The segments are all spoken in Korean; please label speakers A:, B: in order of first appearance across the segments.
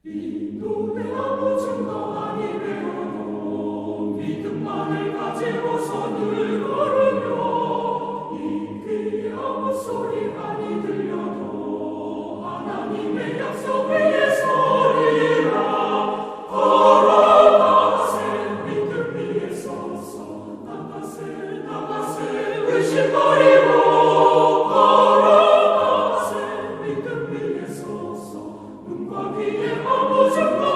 A: 인도에 아무 증거 아니 되어도 믿음만을 가지고서 늘 걸으며 이 귀에 아무 소리 아니 들려도 하나님의 약속 위에 서리라. 걸어가세 믿음 위에 서서 나가세 의심버리고 걸어가세 믿음 위에 서서 눈과 귀에 아무 증거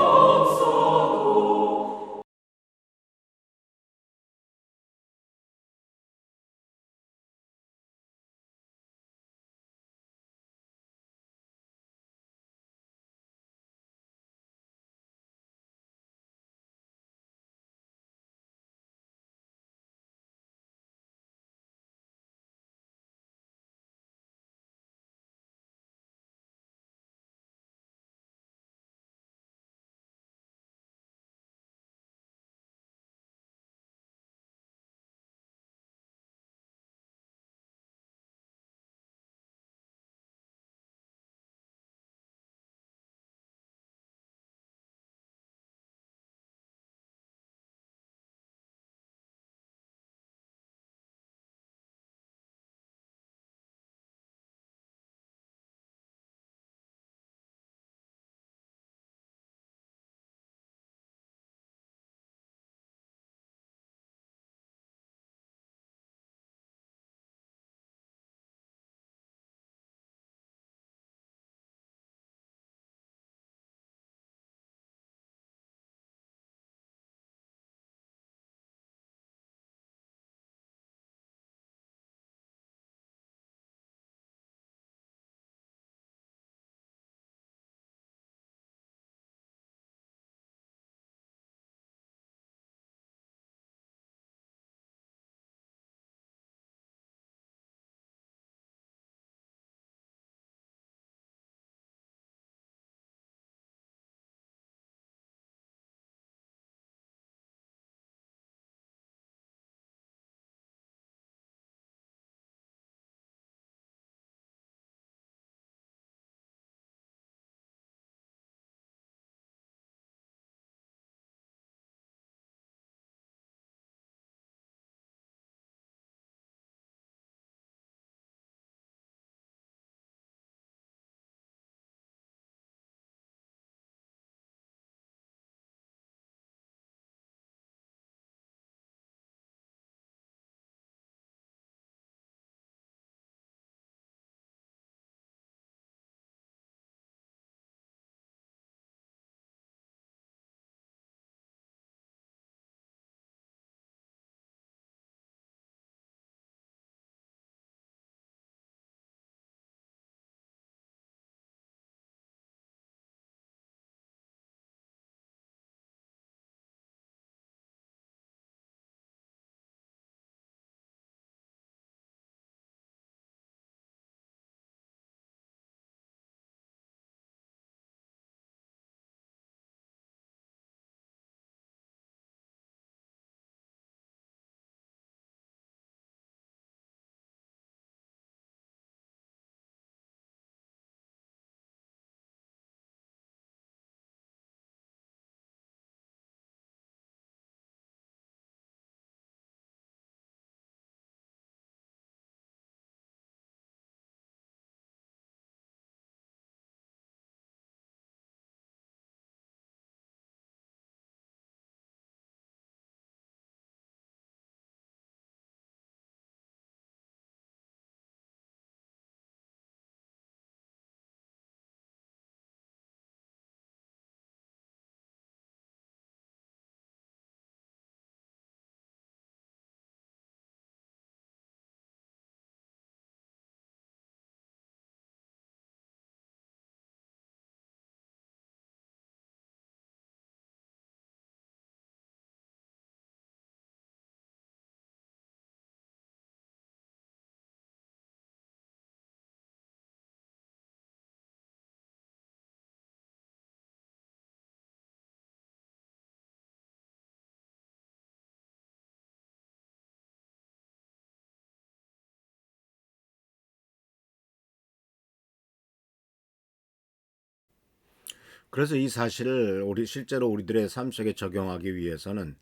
B: 그래서 이 사실을 실제로 우리들의 삶 속에 적용하기 위해서는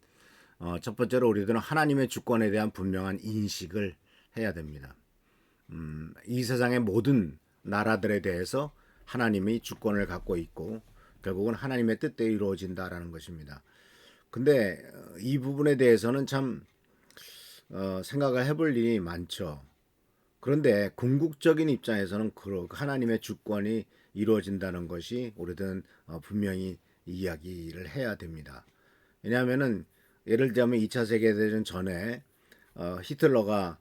B: 첫 번째로 우리들은 하나님의 주권에 대한 분명한 인식을 해야 됩니다. 이 세상의 모든 나라들에 대해서 하나님이 주권을 갖고 있고 결국은 하나님의 뜻대로 이루어진다라는 것입니다. 근데 이 부분에 대해서는 참 생각을 해볼 일이 많죠. 그런데 궁극적인 입장에서는 하나님의 주권이 이루어진다는 것이 우리들은 분명히 이야기를 해야 됩니다. 왜냐하면은 예를 들자면 2차 세계대전 전에 히틀러가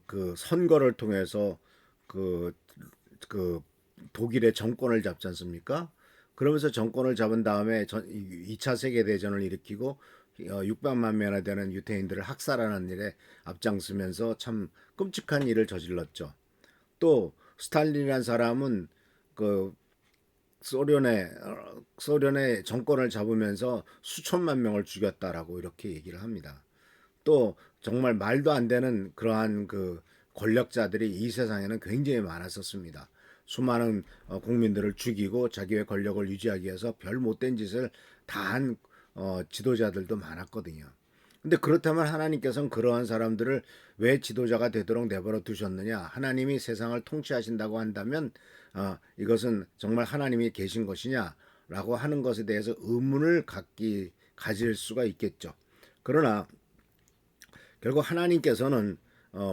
B: 그 선거를 통해서 그, 그 독일의 정권을 잡지 않습니까? 그러면서 정권을 잡은 다음에 2차 세계대전을 일으키고 600만 명이나 되는 유태인들을 학살하는 일에 앞장서면서 참 끔찍한 일을 저질렀죠. 또 스탈린이라는 사람은 그 소련의 정권을 잡으면서 수천만 명을 죽였다라고 이렇게 얘기를 합니다. 또 정말 말도 안 되는 그러한 그 권력자들이 이 세상에는 굉장히 많았었습니다. 수많은 국민들을 죽이고 자기의 권력을 유지하기 위해서 별 못된 짓을 다한 지도자들도 많았거든요. 근데 그렇다면 하나님께서는 그러한 사람들을 왜 지도자가 되도록 내버려 두셨느냐? 하나님이 세상을 통치하신다고 한다면 이것은 정말 하나님이 계신 것이냐라고 하는 것에 대해서 의문을 가질 수가 있겠죠. 그러나 결국 하나님께서는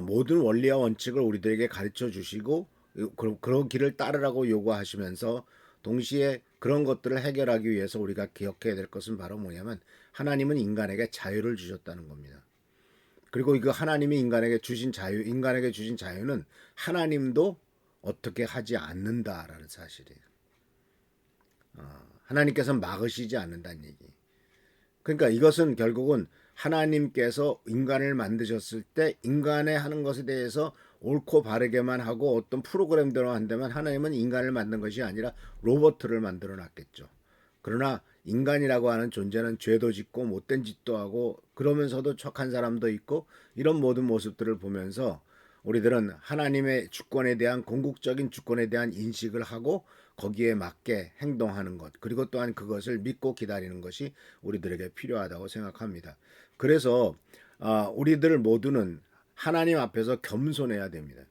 B: 모든 원리와 원칙을 우리들에게 가르쳐 주시고 그런 길을 따르라고 요구하시면서 동시에 그런 것들을 해결하기 위해서 우리가 기억해야 될 것은 바로 뭐냐면 하나님은 인간에게 자유를 주셨다는 겁니다. 그리고 이거 하나님이 인간에게 주신 자유는 하나님도 어떻게 하지 않는다라는 사실이에요. 하나님께서는 막으시지 않는다는 얘기. 그러니까 이것은 결국은 하나님께서 인간을 만드셨을 때 인간의 하는 것에 대해서 옳고 바르게만 하고 어떤 프로그램대로 한다면 하나님은 인간을 만든 것이 아니라 로봇을 만들어 놨겠죠. 그러나 인간이라고 하는 존재는 죄도 짓고 못된 짓도 하고 그러면서도 척한 사람도 있고 이런 모든 모습들을 보면서 우리들은 하나님의 주권에 대한 궁극적인 주권에 대한 인식을 하고 거기에 맞게 행동하는 것 그리고 또한 그것을 믿고 기다리는 것이 우리들에게 필요하다고 생각합니다. 그래서 우리들 모두는 하나님 앞에서 겸손해야 됩니다.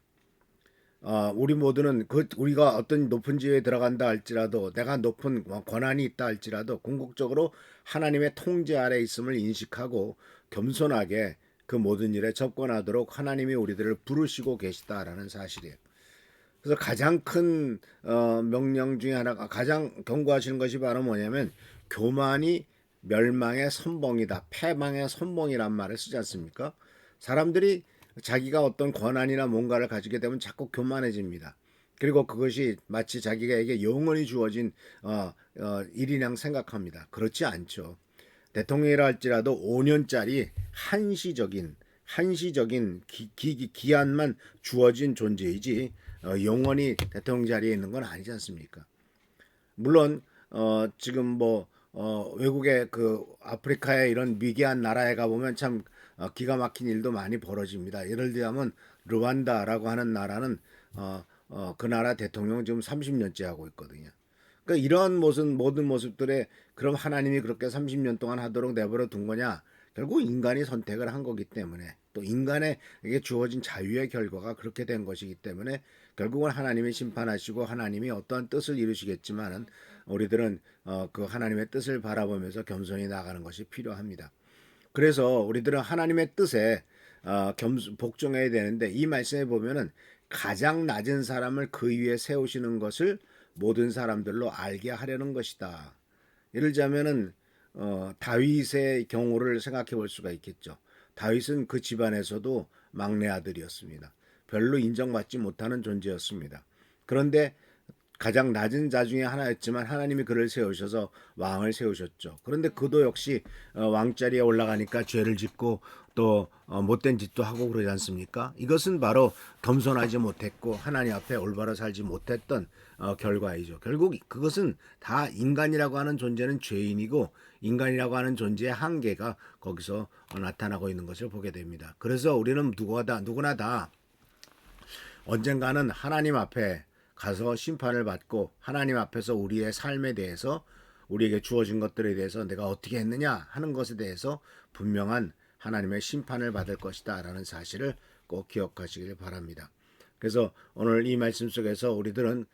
B: 우리 모두는 우리가 어떤 높은 지위에 들어간다 할지라도 내가 높은 권한이 있다 할지라도 궁극적으로 하나님의 통제 아래 있음을 인식하고 겸손하게 그 모든 일에 접근하도록 하나님이 우리들을 부르시고 계시다라는 사실이에요. 그래서 가장 큰 명령 중에 하나가 가장 경고하시는 것이 바로 뭐냐면 교만이 멸망의 선봉이다. 패망의 선봉이란 말을 쓰지 않습니까? 사람들이 자기가 어떤 권한이나 뭔가를 가지게 되면 자꾸 교만해집니다. 그리고 그것이 마치 자기에게 영원히 주어진 일이랑 생각합니다. 그렇지 않죠. 대통령이라 할지라도 5년짜리 한시적인 기한만 주어진 존재이지 영원히 대통령 자리에 있는 건 아니지 않습니까? 물론 지금 뭐 외국의 그 아프리카의 이런 미개한 나라에 가보면 참 기가 막힌 일도 많이 벌어집니다. 예를 들자면 르완다라고 하는 나라는 그 나라 대통령 지금 30년째 하고 있거든요. 그러니까 이런 모든 모습들에 그럼 하나님이 그렇게 30년 동안 하도록 내버려 둔 거냐? 결국 인간이 선택을 한 거기 때문에 또 인간에게 주어진 자유의 결과가 그렇게 된 것이기 때문에 결국은 하나님이 심판하시고 하나님이 어떠한 뜻을 이루시겠지만은 우리들은 그 하나님의 뜻을 바라보면서 겸손히 나가는 것이 필요합니다. 그래서 우리들은 하나님의 뜻에 복종해야 되는데 이 말씀에 보면은 가장 낮은 사람을 그 위에 세우시는 것을 모든 사람들로 알게 하려는 것이다. 예를 들자면은 다윗의 경우를 생각해 볼 수가 있겠죠. 다윗은 그 집안에서도 막내 아들이었습니다. 별로 인정받지 못하는 존재였습니다. 그런데 가장 낮은 자 중에 하나였지만 하나님이 그를 세우셔서 왕을 세우셨죠. 그런데 그도 역시 왕자리에 올라가니까 죄를 짓고 또 못된 짓도 하고 그러지 않습니까? 이것은 바로 겸손하지 못했고 하나님 앞에 올바로 살지 못했던 결과이죠. 결국 그것은 다 인간이라고 하는 존재는 죄인이고 인간이라고 하는 존재의 한계가 거기서 나타나고 있는 것을 보게 됩니다. 그래서 우리는 누구나 다 언젠가는 하나님 앞에 가서 심판을 받고 하나님 앞에서 우리의 삶에 대해서 우리에게 주어진 것들에 대해서 내가 어떻게 했느냐 하는 것에 대해서 분명한 하나님의 심판을 받을 것이다 라는 사실을 꼭 기억하시길 바랍니다. 그래서 오늘 이 말씀 속에서 우리들은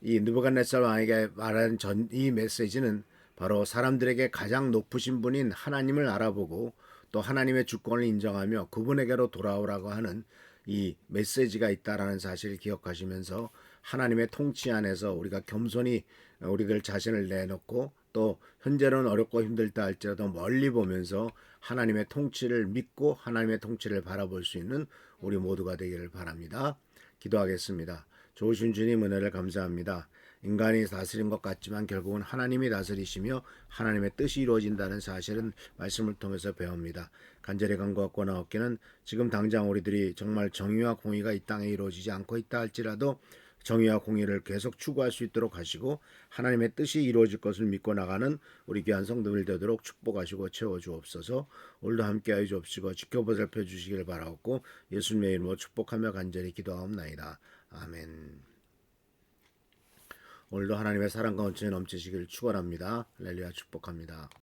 B: 이 느부갓네살 왕에게 말한 이 메시지는 바로 사람들에게 가장 높으신 분인 하나님을 알아보고 또 하나님의 주권을 인정하며 그분에게로 돌아오라고 하는 이 메시지가 있다라는 사실을 기억하시면서 하나님의 통치 안에서 우리가 겸손히 우리들 자신을 내놓고 또 현재는 어렵고 힘들다 할지라도 멀리 보면서 하나님의 통치를 믿고 하나님의 통치를 바라볼 수 있는 우리 모두가 되기를 바랍니다. 기도하겠습니다. 좋으신 주님 은혜를 감사합니다. 인간이 다스린 것 같지만 결국은 하나님이 다스리시며 하나님의 뜻이 이루어진다는 사실은 말씀을 통해서 배웁니다. 간절히 간구하거나 얻기는 지금 당장 우리들이 정말 정의와 공의가 이 땅에 이루어지지 않고 있다 할지라도 정의와 공의를 계속 추구할 수 있도록 하시고 하나님의 뜻이 이루어질 것을 믿고 나가는 우리 귀한 성도들 되도록 축복하시고 채워주옵소서. 오늘도 함께하여 주옵시고 지켜보살펴 주시길 바라옵고 예수님의 이름으로 축복하며 간절히 기도하옵나이다. 아멘. 오늘도 하나님의 사랑과 온천이 넘치시길 축원합니다. 할렐루야 축복합니다.